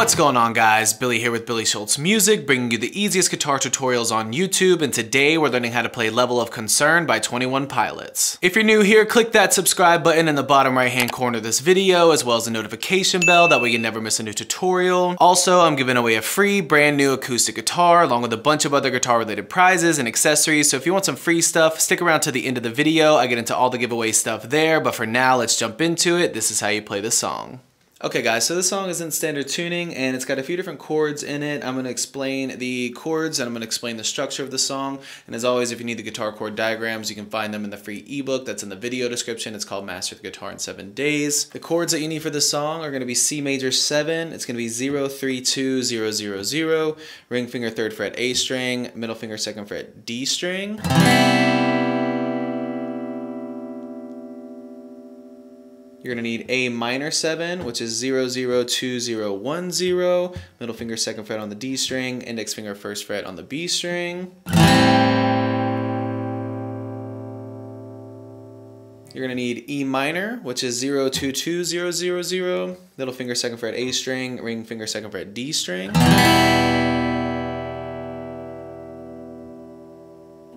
What's going on, guys? Billy here with billyshultzmusic, bringing you the easiest guitar tutorials on YouTube, and today we're learning how to play Level of Concern by 21 Pilots. If you're new here, click that subscribe button in the bottom right hand corner of this video, as well as the notification bell, that way you never miss a new tutorial. Also, I'm giving away a free brand new acoustic guitar, along with a bunch of other guitar related prizes and accessories, so if you want some free stuff, stick around to the end of the video. I get into all the giveaway stuff there, but for now, let's jump into it. This is how you play the song. Okay guys, so this song is in standard tuning and it's got a few different chords in it. I'm going to explain the chords and I'm going to explain the structure of the song. And as always, if you need the guitar chord diagrams, you can find them in the free ebook that's in the video description. It's called Master the Guitar in 7 Days. The chords that you need for this song are going to be C major 7, it's going to be 0, 3, 2, 0, 0, 0, ring finger 3rd fret A string, middle finger 2nd fret D string. You're going to need A minor 7, which is 0, 0, 2, 0, 1, 0, middle finger 2nd fret on the D string, index finger 1st fret on the B string. You're going to need E minor, which is 0, 2, 2, 0, 0, 0, middle finger 2nd fret A string, ring finger 2nd fret D string.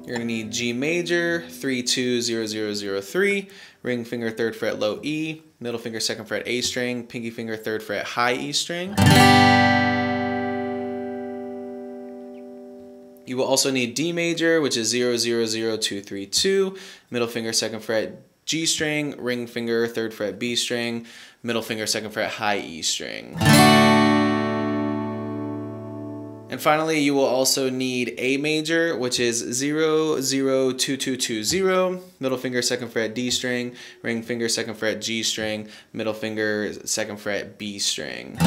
You're going to need G major, 3, 2, 0, 0, 0, 3, ring finger 3rd fret low E, middle finger 2nd fret A string, pinky finger 3rd fret high E string. You will also need D major, which is 0, 0, 0, 2, 3, 2, middle finger 2nd fret G string, ring finger 3rd fret B string, middle finger 2nd fret high E string. And finally, you will also need A major, which is 0, 0, 2, 2, 2, 0, middle finger 2nd fret D string, ring finger 2nd fret G string, middle finger 2nd fret B string.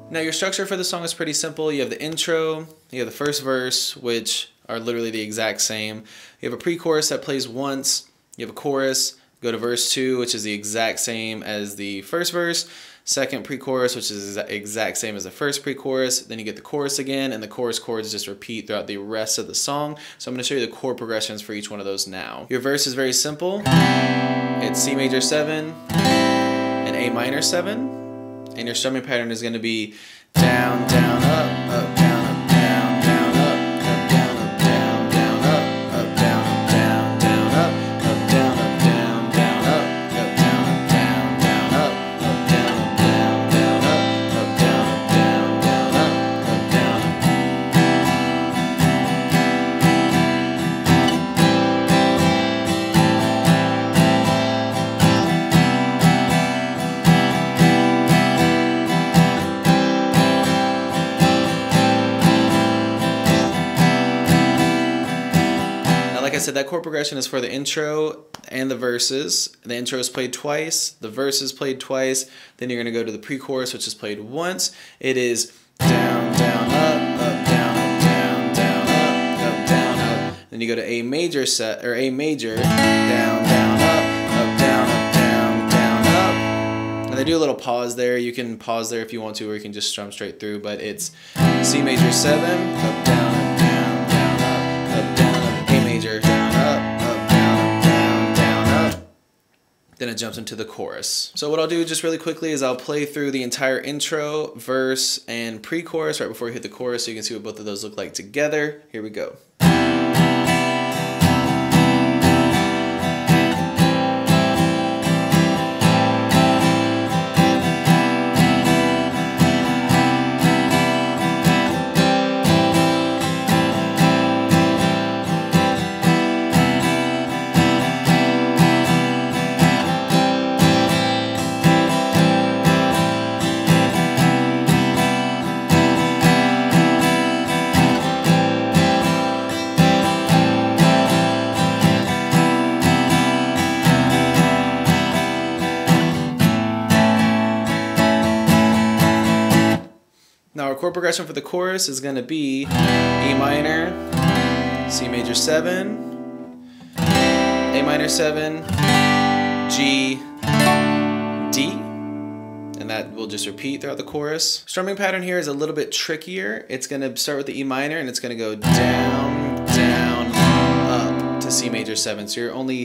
Now your structure for the song is pretty simple. You have the intro, you have the first verse, which are literally the exact same. You have a pre-chorus that plays once, you have a chorus, go to verse 2, which is the exact same as the first verse. Second pre-chorus, which is the exact same as the first pre-chorus. Then you get the chorus again, and the chorus chords just repeat throughout the rest of the song. So I'm going to show you the chord progressions for each one of those now. Your verse is very simple. It's C major 7 and A minor 7. And your strumming pattern is going to be down, down, up, up, down, up, down, down, up, up, down, up, down, down, up, up, down, up, down, down, up, up, down, up, down, down, up, up, down, up, down, down, up, up, down, up, down, down, up, up, down, up, down, down, up, up, down, up. Like I said, that chord progression is for the intro and the verses. The intro is played twice, the verse is played twice, then you're going to go to the pre-chorus, which is played once. It is down, down, up, up, down, up, down, down, up, down, up. Then you go to A major set, or A major, down, down, up, down, down, up. And they do a little pause there. You can pause there if you want to, or you can just strum straight through, but it's C major 7, up, down, up, down, down, up, down, up. Down, up, down, down, down, up. Then it jumps into the chorus. So what I'll do just really quickly is I'll play through the entire intro, verse, and pre-chorus right before you hit the chorus so you can see what both of those look like together. Here we go. Now our chord progression for the chorus is going to be E minor, C major 7, A minor 7, G, D, and that will just repeat throughout the chorus. Strumming pattern here is a little bit trickier. It's going to start with the E minor and it's going to go down, down, up to C major 7. So you're only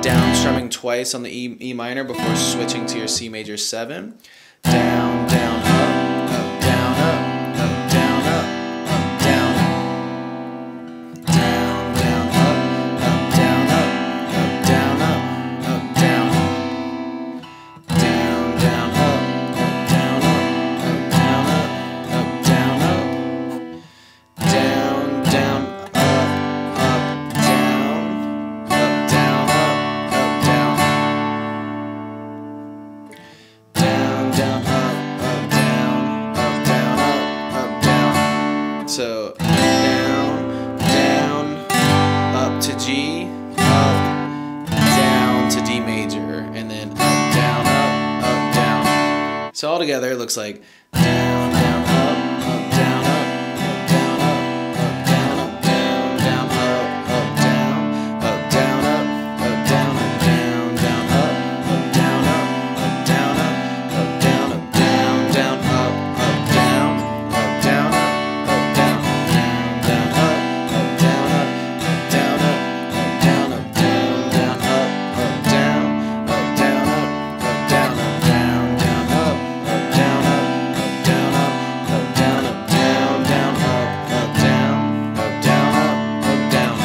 Down strumming twice on the E minor before switching to your C major 7. Down, down, up, down, up, down, up, down. Down, down, up, down, up, down, up, down. Down, down, up, down, up, down, up, down, up. Down, down, up, down, down, up, down. Down, down, up, down, up, down. So down, down, up to G, up, down to D major, and then up, down, up, down. So all together it looks like down, down, up, down, up, down, up, down, up, down, down, up, down, up, down, up, down, up, down, down, up, down, up, down, up, down, up, down, down, up, down, up, down, up, down, down, up, down, up, down, up, down, up, down, down, up, down, up, down, up, down, up, down, down, up, down, up, down, up, down, up, down, down, up, down, up, down, up, down.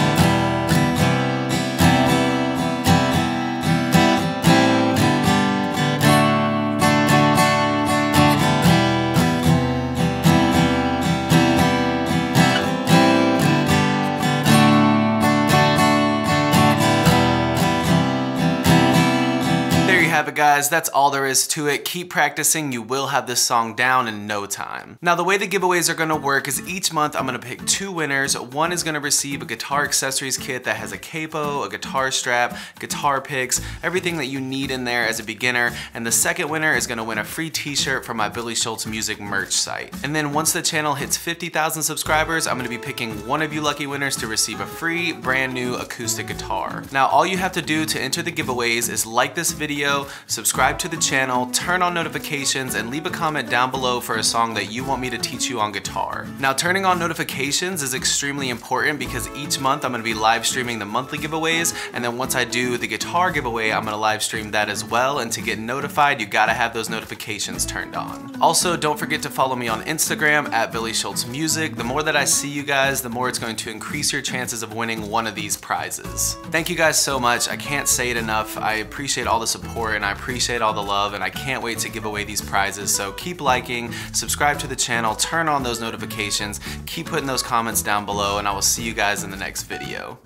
There you have it, guys. That's all there is to it. Keep practicing. You will have this song down in no time. Now, the way the giveaways are gonna work is each month I'm gonna pick 2 winners. One is gonna receive a guitar accessories kit that has a capo, a guitar strap, guitar picks, everything that you need in there as a beginner. And the second winner is gonna win a free t-shirt from my Billy Schultz Music merch site. And then once the channel hits 50,000 subscribers, I'm gonna be picking one of you lucky winners to receive a free brand new acoustic guitar. Now, all you have to do to enter the giveaways is like this video, subscribe to the channel, turn on notifications, and leave a comment down below for a song that you want me to teach you on guitar. Now, turning on notifications is extremely important because each month I'm gonna be live streaming the monthly giveaways, and then once I do the guitar giveaway, I'm gonna live stream that as well, and to get notified, you gotta have those notifications turned on. Also, don't forget to follow me on Instagram at billyshultzmusic. The more that I see you guys, the more it's going to increase your chances of winning one of these prizes. Thank you guys so much. I can't say it enough. I appreciate all the support and I appreciate all the love, and I can't wait to give away these prizes. So keep liking, subscribe to the channel, turn on those notifications, keep putting those comments down below, and I will see you guys in the next video.